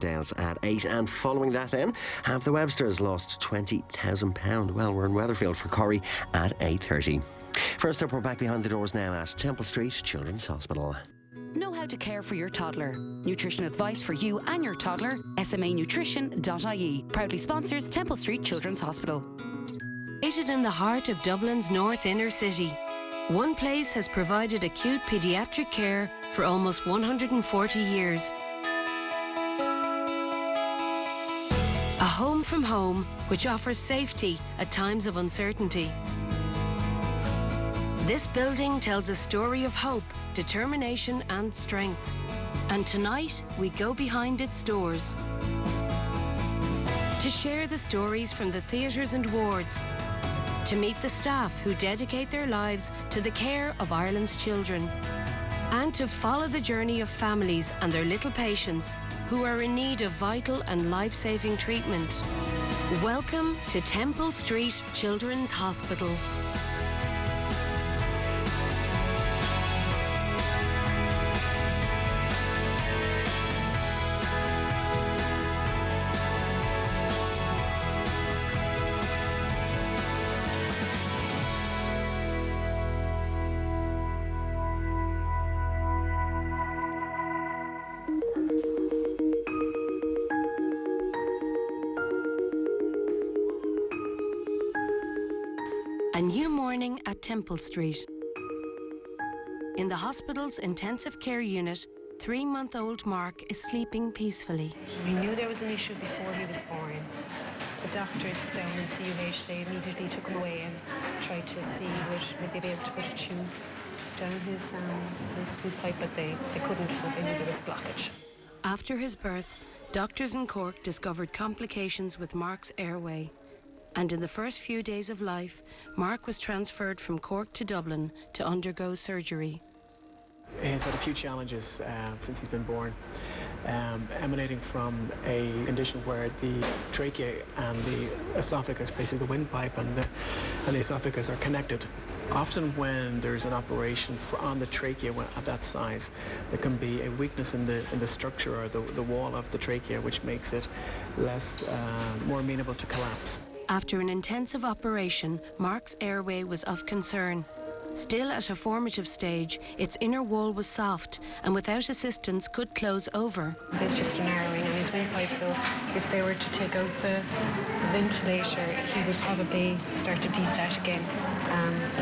Dales at 8, and following that then, have the Websters lost £20,000. Well, we're in Weatherfield for Corrie at 8:30. First up, we're back behind the doors now at Temple Street Children's Hospital. Know how to care for your toddler. Nutrition advice for you and your toddler. SMAnutrition.ie proudly sponsors Temple Street Children's Hospital. Located in the heart of Dublin's north inner city, one place has provided acute paediatric care for almost 140 years. A home from home which offers safety at times of uncertainty. This building tells a story of hope, determination and strength. And tonight, we go behind its doors to share the stories from the theatres and wards, to meet the staff who dedicate their lives to the care of Ireland's children, and to follow the journey of families and their little patients who are in need of vital and life-saving treatment. Welcome to Temple Street Children's Hospital. A new morning at Temple Street. In the hospital's intensive care unit, 3-month-old Mark is sleeping peacefully. We knew there was an issue before he was born. The doctors down in CUH, they immediately took him away and tried to see would they be able to put a tube down his food pipe, but they couldn't, so they knew there was a blockage. After his birth, doctors in Cork discovered complications with Mark's airway. And in the first few days of life, Mark was transferred from Cork to Dublin to undergo surgery. He has had a few challenges since he's been born, emanating from a condition where the trachea and the esophagus, basically the windpipe and the esophagus, are connected. Often when there's an operation on the trachea at that size, there can be a weakness in the structure or the wall of the trachea, which makes it more amenable to collapse. After an intensive operation, Mark's airway was of concern. Still at a formative stage, its inner wall was soft and without assistance could close over. There's just a narrowing in his windpipe, so if they were to take out the ventilator, he would probably start to desat again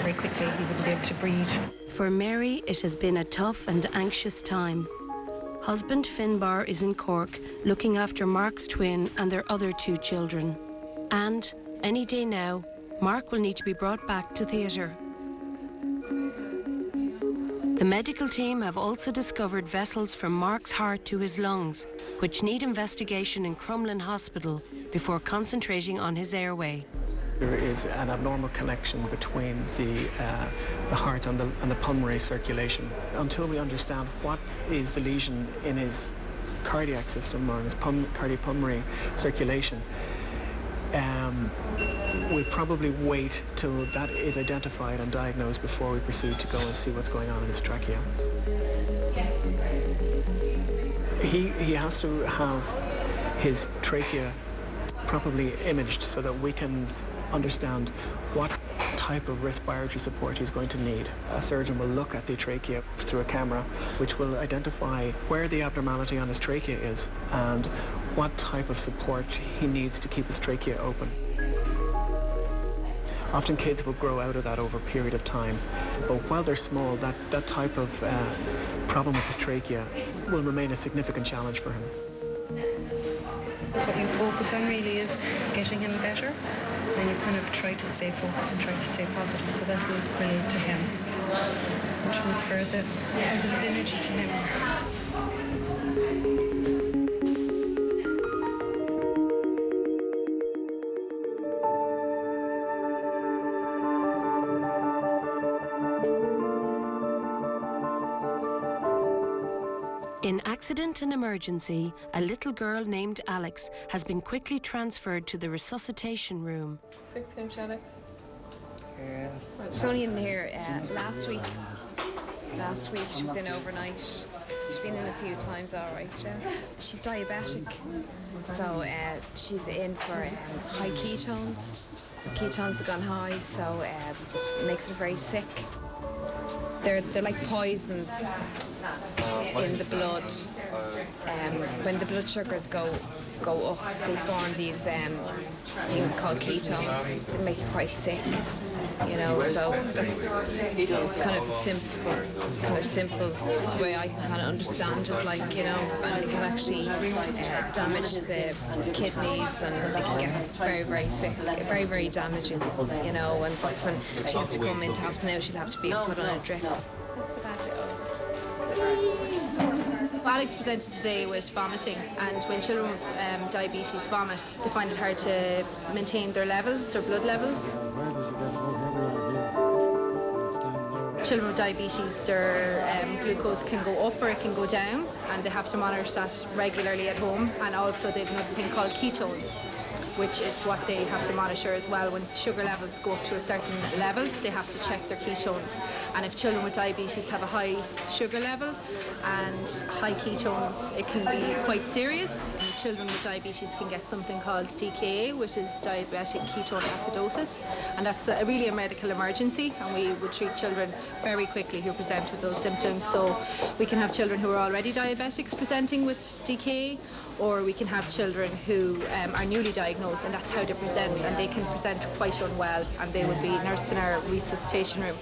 very quickly. He wouldn't be able to breathe. For Mary, it has been a tough and anxious time. Husband Finbar is in Cork, looking after Mark's twin and their other 2 children. And, any day now, Mark will need to be brought back to theatre. The medical team have also discovered vessels from Mark's heart to his lungs, which need investigation in Crumlin Hospital before concentrating on his airway. There is an abnormal connection between the heart and the pulmonary circulation. Until we understand what is the lesion in his cardiac system or in his cardiopulmonary circulation, we'll probably wait till that is identified and diagnosed before we proceed to go and see what's going on in his trachea. He has to have his trachea properly imaged so that we can understand what type of respiratory support he's going to need. A surgeon will look at the trachea through a camera, which will identify where the abnormality on his trachea is and what type of support he needs to keep his trachea open. Often kids will grow out of that over a period of time, but while they're small, that type of problem with his trachea will remain a significant challenge for him. That's what you focus on really, is getting him better, and you kind of try to stay focused and try to stay positive, so that will relate to him and transfer the positive energy to him. In accident and emergency, a little girl named Alex has been quickly transferred to the resuscitation room. Quick pinch, Alex. She was only in here last week. Last week she was in overnight. She's been in a few times, all right. Yeah. She's diabetic, so she's in for high ketones. Ketones have gone high, so it makes her very sick. They're like poisons in the blood. When the blood sugars go up, they form these things called ketones that make you quite sick. You know, so it's kind of the simple way I can kind of understand it, like, you know, and it can actually damage the kidneys, and it can get very, very sick, very, very damaging, you know, and that's when she has to come into hospital now. She'll have to be put on a drip. Alex presented today with vomiting, and when children with diabetes vomit, they find it hard to maintain their levels, their blood levels. Children with diabetes, their glucose can go up or it can go down, and they have to monitor that regularly at home. And also they have another thing called ketones, which is what they have to monitor as well. When sugar levels go up to a certain level, they have to check their ketones. And if children with diabetes have a high sugar level and high ketones, it can be quite serious. And children with diabetes can get something called DKA, which is diabetic ketone acidosis, and that's really a medical emergency, and we would treat children very quickly who present with those symptoms. So we can have children who are already diabetics presenting with DKA, or we can have children who are newly diagnosed, and that's how they present, and they can present quite unwell, and they would be nursed in our resuscitation room.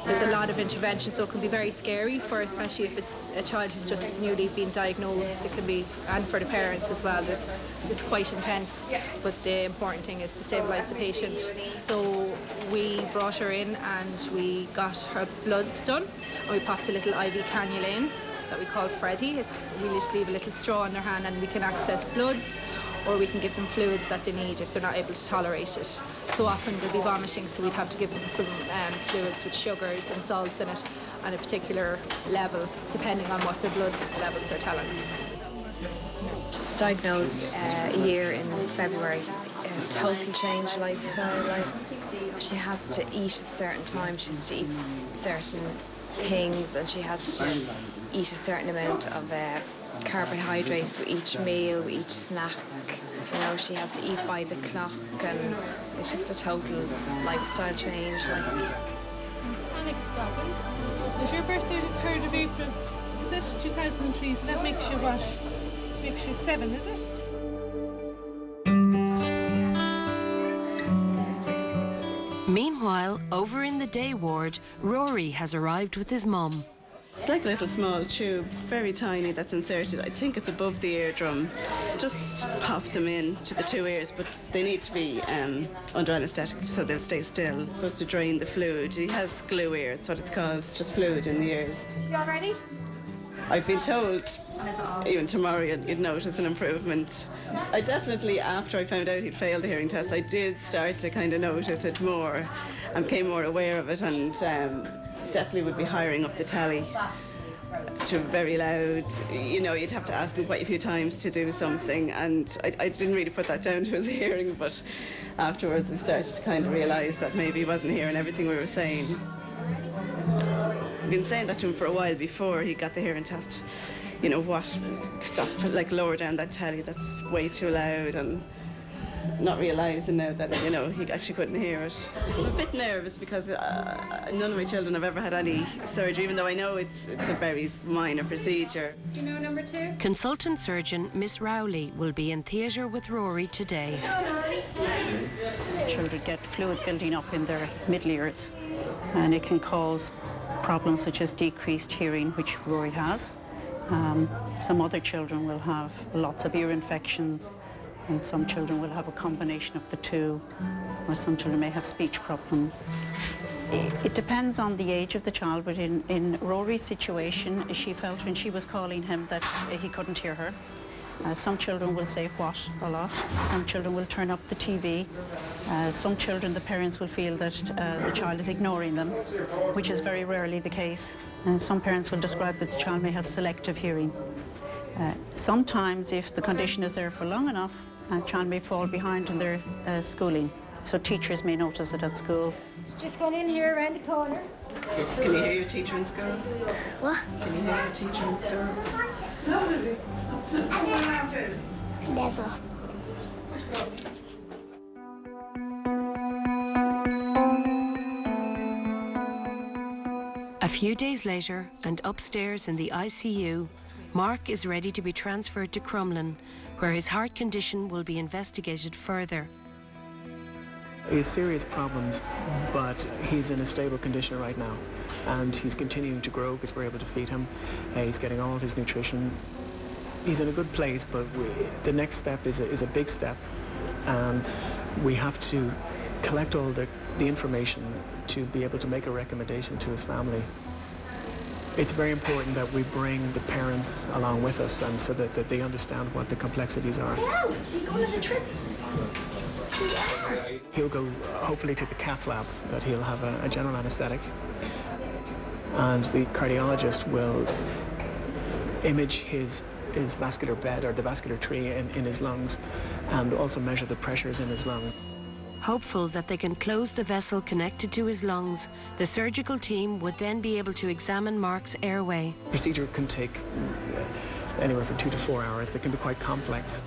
There's a lot of intervention, so it can be very scary, for especially if it's a child who's just newly been diagnosed. It can be, and for the parents as well, it's quite intense, but the important thing is to stabilise the patient. So we brought her in and we got her bloods done, and we popped a little IV cannula in that we call Freddie. We just leave a little straw in their hand and we can access bloods, or we can give them fluids that they need if they're not able to tolerate it. So often they'll be vomiting, so we'd have to give them some fluids with sugars and salts in it at a particular level, depending on what their blood levels are telling us. She's diagnosed a year in February. A total change lifestyle. Like, she has to eat at certain times, she has to eat certain things, and she has to eat a certain amount of carbohydrates with each meal, with each snack. You know, she has to eat by the clock, and it's just a total lifestyle change. Like. It's Alex Goggins. Is your birthday the 3rd of April? Is it 2003? So that makes you what? Makes you 7, is it? Meanwhile, over in the day ward, Rory has arrived with his mum. It's like a little small tube, very tiny, that's inserted. I think it's above the eardrum. Just pop them in to the 2 ears, but they need to be under anaesthetic so they'll stay still. It's supposed to drain the fluid. He has glue ear, it's what it's called. It's just fluid in the ears. You all ready? I've been told even tomorrow you'd notice an improvement. I definitely, after I found out he'd failed the hearing test, I did start to kind of notice it more and became more aware of it, and definitely would be hiring up the telly to very loud. You know, you'd have to ask him quite a few times to do something, and I didn't really put that down to his hearing, but afterwards we started to kind of realise that maybe he wasn't hearing everything we were saying. I've been saying that to him for a while before he got the hearing test. You know what, stop, like lower down that telly, that's way too loud, and not realising now that, you know, he actually couldn't hear it. I'm a bit nervous because none of my children have ever had any surgery, even though I know it's a very minor procedure. Do you know number 2? Consultant surgeon Miss Rowley will be in theatre with Rory today. Children get fluid building up in their middle ears, and it can cause problems such as decreased hearing, which Rory has. Some other children will have lots of ear infections, and some children will have a combination of the two, or some children may have speech problems. It depends on the age of the child, but in Rory's situation, she felt when she was calling him that he couldn't hear her. Some children will say what a lot. Some children will turn up the TV. Some children, the parents will feel that the child is ignoring them, which is very rarely the case. And some parents will describe that the child may have selective hearing. Sometimes, if the condition is there for long enough, a child may fall behind in their schooling. So teachers may notice it at school. Just going in here around the corner. Can you hear your teacher in school? What? Can you hear your teacher in school? Never. A few days later, and upstairs in the ICU, Mark is ready to be transferred to Crumlin, where his heart condition will be investigated further. He has serious problems, but he's in a stable condition right now, and he's continuing to grow because we're able to feed him. He's getting all of his nutrition. He's in a good place, but the next step is a big step, and we have to collect all the information to be able to make a recommendation to his family. It's very important that we bring the parents along with us, and so that they understand what the complexities are. Hello, you going on a trip? He'll go hopefully to the cath lab, that he'll have a general anesthetic, and the cardiologist will image his vascular bed, or the vascular tree in his lungs, and also measure the pressures in his lung. Hopeful that they can close the vessel connected to his lungs, the surgical team would then be able to examine Mark's airway. The procedure can take anywhere from 2 to 4 hours. They can be quite complex.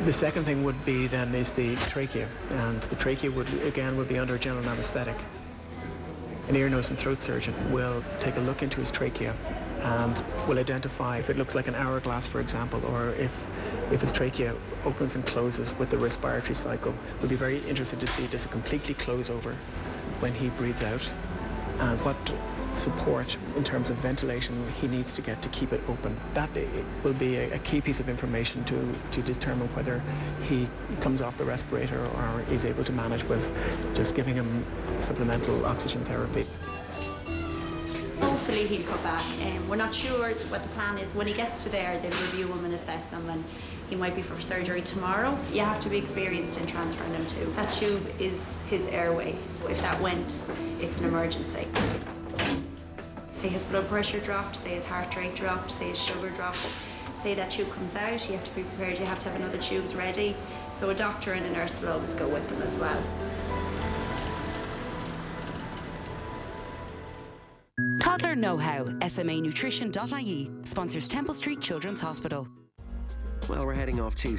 The second thing would be then is the trachea, and the trachea would be under general anesthetic. An ear, nose and throat surgeon will take a look into his trachea and will identify if it looks like an hourglass, for example, or if his trachea opens and closes with the respiratory cycle. We'll be very interested to see, does it completely close over when he breathes out, and what support in terms of ventilation he needs to get to keep it open. That will be a key piece of information to determine whether he comes off the respirator or is able to manage with just giving him supplemental oxygen therapy. Hopefully he'll come back. We're not sure what the plan is. When he gets to there, they'll review him and assess him, and he might be for surgery tomorrow. You have to be experienced in transferring him too. That tube is his airway. If that went, it's an emergency. Say his blood pressure dropped, say his heart rate dropped, say his sugar dropped. Say that tube comes out, you have to be prepared, you have to have another tubes ready. So a doctor and a nurse will always go with them as well. Toddler Know-How, SMAnutrition.ie, sponsors Temple Street Children's Hospital. Well, we're heading off to